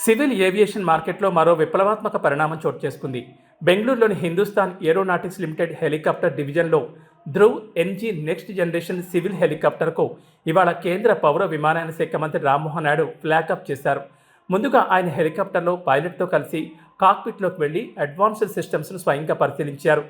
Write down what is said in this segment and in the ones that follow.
Civil aviation మార్కెట్లో మరో విప్లవాత్మక పరిణామం చోటు చేసుకుంది. బెంగళూరులోని హిందుస్థాన్ ఏరోనాటిక్స్ లిమిటెడ్ హెలికాప్టర్ డివిజన్లో Dhruv NG next generation civil హెలికాప్టర్కు ఇవాళ కేంద్ర పౌర విమానయాన శాఖ మంత్రి రామ్మోహన్ నాయుడు ఫ్లాగ్అప్ చేశారు. ముందుగా ఆయన హెలికాప్టర్లో పైలట్తో కలిసి కాక్పిట్లోకి వెళ్లి అడ్వాన్స్డ్ సిస్టమ్స్ను స్వయంగా పరిశీలించారు.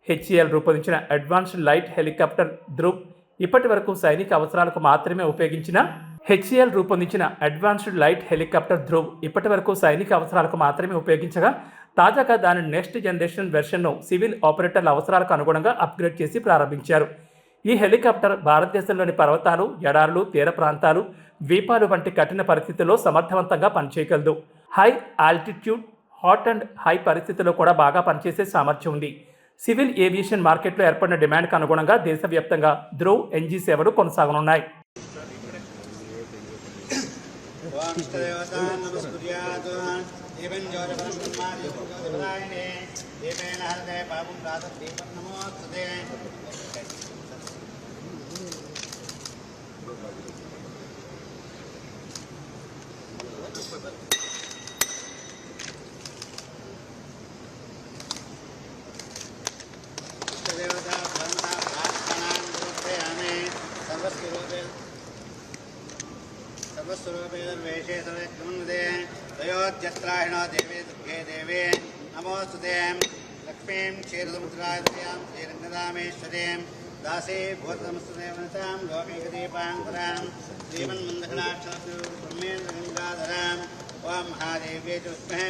హెచ్ఏఎల్ రూపొందించిన అడ్వాన్స్డ్ లైట్ హెలికాప్టర్ ధ్రువ్ ఇప్పటి వరకు సైనిక అవసరాలకు మాత్రమే ఉపయోగించిన హెచ్ఏఎల్ రూపొందించిన అడ్వాన్స్డ్ లైట్ హెలికాప్టర్ ధ్రువ్ ఇప్పటి వరకు సైనిక అవసరాలకు మాత్రమే ఉపయోగించగా తాజాగా దాని నెక్స్ట్ జనరేషన్ వెర్షన్ను సివిల్ ఆపరేటర్ల అవసరాలకు అనుగుణంగా అప్గ్రేడ్ చేసి ప్రారంభించారు. ఈ హెలికాప్టర్ భారతదేశంలోని పర్వతాలు, ఎడారులు, తీర ప్రాంతాలు, ద్వీపాలు వంటి కఠిన పరిస్థితుల్లో సమర్థవంతంగా పనిచేయగలదు. High altitude, hot and high పరిస్థితుల్లో కూడా బాగా పనిచేసే సామర్థ్యం ఉంది. సివిల్ ఏవియేషన్ మార్కెట్లో ఏర్పడిన డిమాండ్కు అనుగుణంగా దేశవ్యాప్తంగా ధ్రువ్ ఎన్జీ సేవలు కొనసాగనున్నాయి. सर्वस्वरूपेदर्वेशे सर्वेक्रमन्दे दयोज्यस्त्राहिणो देवे दुर्गे देवे नमोस्तुते लक्ष्मीं क्षीरसमुद्रायां श्रीरङ्गदामेश्वरीं दासे भूतनमस्तुते वनितां लोकैकदीपाङ्कुरां श्रीमन्मन्दकटाक्षरं ब्रह्मेन्द्रगङ्गाधरां ओं महादेव्यै च विद्महे